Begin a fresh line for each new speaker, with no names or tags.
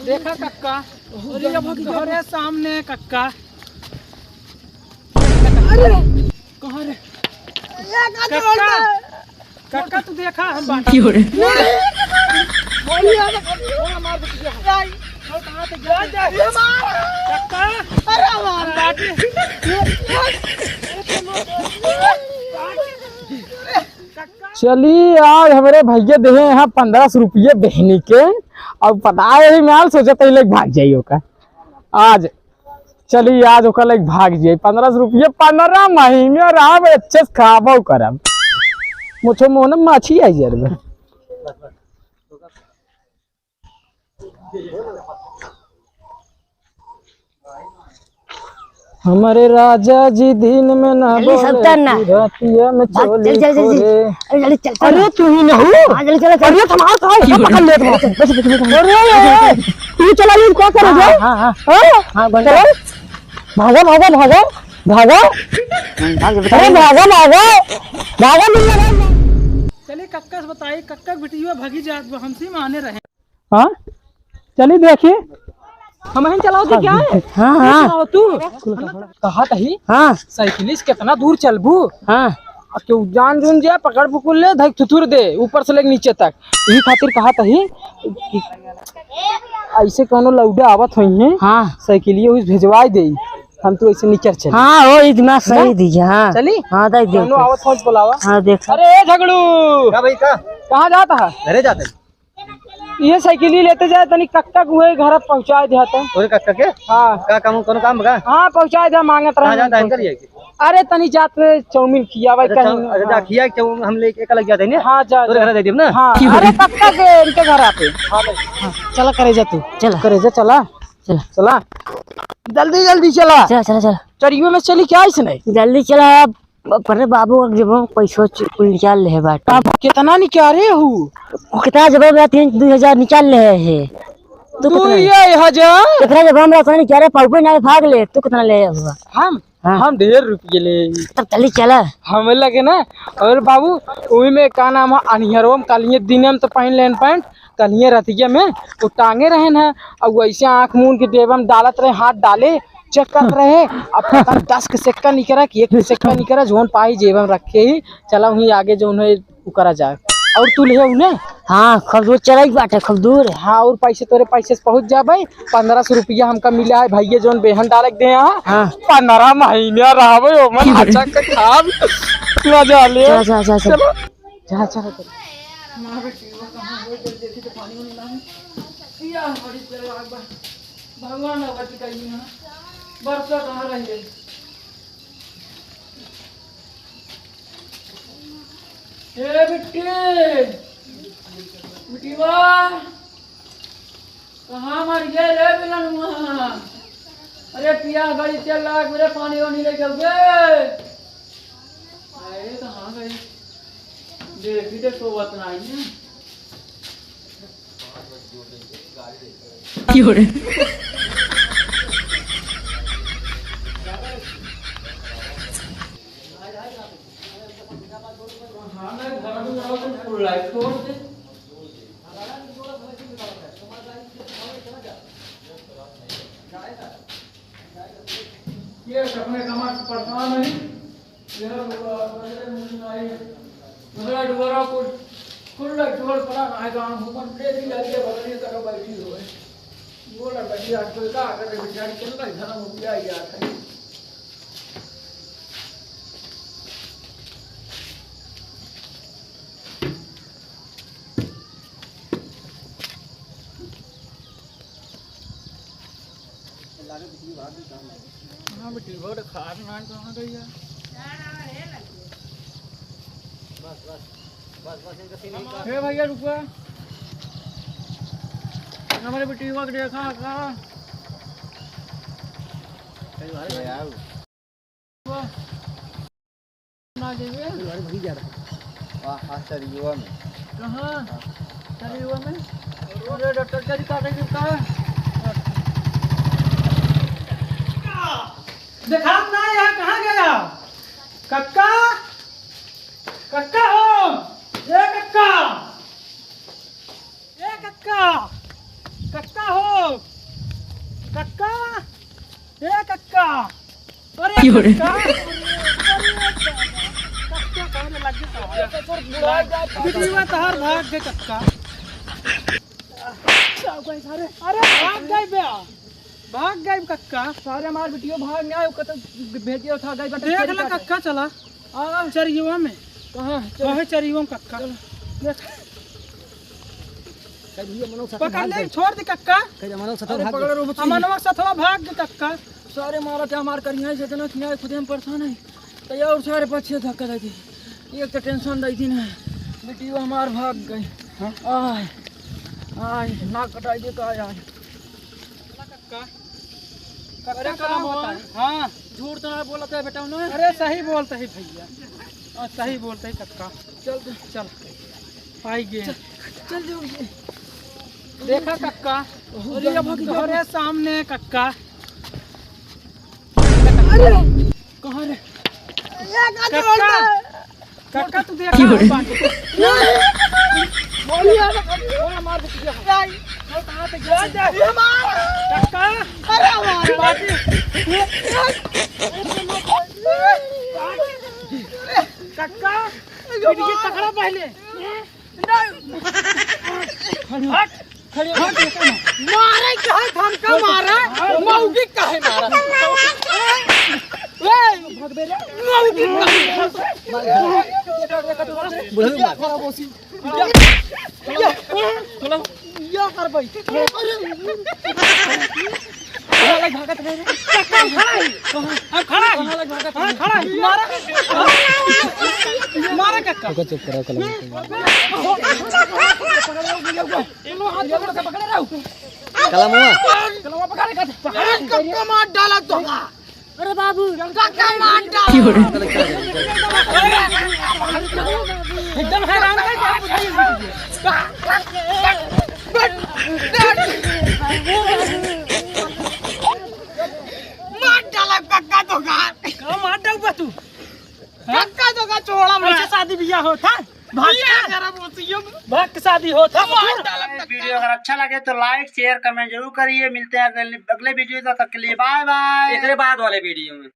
देखा कक्का, अरे सामने कक्का। अरे कहाँ रे कक्का? कक्का तू देखा हम बात
चलिए आज हमारे भैया दे यहाँ 1500 रुपये बहनी के और पता है मैं सोचा तो लोग भाग जाइए का आज। चलिए आज ओका लोग भाग जाइए 1500 रुपये 15 महीने रहा अच्छे से खाबो करब मुझे मोह न माछी आई यार में। हमारे राजा जी दिन में ना रातिया में चोले अरे तू ही नहीं अरे तुम्हारा था ये पकड़ ले अरे तू चला ले क्या करोगे? हां चलो भागो भागो भागो भागो अरे भागो भागो भागो मिल रहा।
चलिए कक्का से बताइए, कक्का बिटिया भगी जात हमसे माने रहे।
हाँ चलिए देखिए हम ही चलाओ क्या है? हाँ तू कहा तही हाँ साइकिलिस्ट कितना दूर चलबू हाँ क्यों जान जून जे पकड़ पुकुल ले धक थुथुर दे ऊपर से लेके नीचे तक यही खातिर कहा तही ऐसे कोनो लौडे आवत हुई है हाँ साइकिलिया उस भेजवाई दे हम तो ऐसे निकल चले। हाँ वो इतना सही दीजिए हाँ चली हाँ देख देख आवत फौज बुलावा हाँ देख। अरे झगड़ू
का भाई का
कहाँ जाता है?
घरे जाते
ये साइकिल ही लेते जाए तनी कक्का हुए घर पहुँचा देता
तोरे कक्का के
हाँ
का काम कोनो काम बगा
हाँ पहुँचा दे मांगत रहे। अरे तनी जात चाउमीन खियावे कहीं
अच्छा खिया के हम ले एक लग जाते हैं
हाँ जा
तोरे घर दे देब ना
हाँ अरे कक्का के इनके घर आते चला करे जा तू चला करे जा चला चला चला जल्दी जल्दी चला चला चला चला चरियो में चली क्या इसने जल्दी चला पर बाबू जब पैसों निकाल ले बाट आप कितना निकाले हूँ कितना जब 2000 निकाल ले है तू कितना 1000 कितना जब हम रखने निकाले पाउपे ना भाग ले तू कितना ले हुआ हम हम 1.5 रुपये ले तब चली चला हमें लगे ना। और बाबू वही में का नाम है अनिहरो में कलिए दिन में तो पहन लेन पैंट कलिए रतिया में वो टांगे रहे ना और वैसे आँख मून के टेबल में डालत रहे हाथ डाले चेक कर रहे अब पता 10 के सिक्का निकला कि 1 सिक्का निकला जोन पाई जेब में रखे ही चला वहीं आगे जो उन्हें करा जाए। और तू ले उन्हें हाँ खूब दूर चला बाटे खूब दूर हाँ और पैसे तोरे पैसे से पहुँच जा भाई 1500 रुपया हमका मिला है भैया जोन बेहन डालक दे यहाँ हाँ 15 महीने रहा भाई अच्छा खाब मजा ले जा जा जा जा जा
भगवान बरसा कहाँ रही है? बिट्टी कहाँ मर गए रे बिलनुआ? अरे पिया बड़ी चल रहा है मेरे पानी वानी ले जाओगे? अरे कहाँ गई देखी तो सोवत नहीं है क्यों रे? ये अपने कमर परेशान नहीं मेरा दोबारा कुछ खुला छोड़ पड़ा है काम हुकम दे दी जाती है बगल तक बैठी हो बोला बैठी आजकल का अगर बेचारी चल रहा है धर्म हो गया यार हाँ बेटी बहुत खार ना कहाँ गई यार हे भैया रुको हमारे बेटी वक्त देखा कहाँ ना जाइए भगी जा रहा हाँ सर युवा में कहाँ सर युवा में अरे डॉक्टर क्या दिखाते कितना है देखा ना यहाँ कहाँ गया कक्का कक्का हो ये कक्का कक्का हो
कक्का अरे कक्का तहार भाग गए कक्का अरे भाग गए बे भाग गए कक्का
सारे हमारे बेटियों भाग नहीं आए कत भेजियो था गई
देख ले कक्का चला
हां
चरियुआ में
कहां
कहे चरियुआ में कक्का देख पकड़ ले छोड़ दे कक्का अमनवा सथवा भाग गए कक्का
सारे मारा थे हमार करिया से तना किया खुद हम परेशान है तो और सारे पीछे धक्का देती एक तो टेंशन दी थी ना बेटियों हमार भाग गई आय आय नाक कटाई दे का यार
कक्का अरे कला बताए हां
झूठ तो ना बोला था बेटा उन्होंने
अरे सही बोलते ही भैया और सही बोलते ही कक्का
चल
चल पाई गए
चल जो
देखा कक्का अरे सामने कक्का
अरे कहां रे
कक्का कक्का तू देख
बोलिए मार दे कहां पे गया
कक्का
अरे हमारी बात
कक्का वीडियो पकड़ा पहले हट खड़े हट
मारे कहे धमका मारा मौगी कहे मारा ए भगबे रे मौगी चलो या कर भाई अरे भागत रे
खड़ा खड़ा मारा कक्का
चुप करो कलम
पकड़े रहो
कलमुआ
पकड़े कक्का मार डाला तो अरे बाबू कक्का मार डाला
एकदम हैरान
मार डाला कक्का तो
मार डाल तू
कक्का तो छोड़ा
ऐसे शादी बियाह होता भाग शादी होता
वीडियो अगर अच्छा लगे तो लाइक शेयर कमेंट जरूर करिए। मिलते हैं अगले वीडियो तक के लिए बाय बाय।
बाद वाले वीडियो में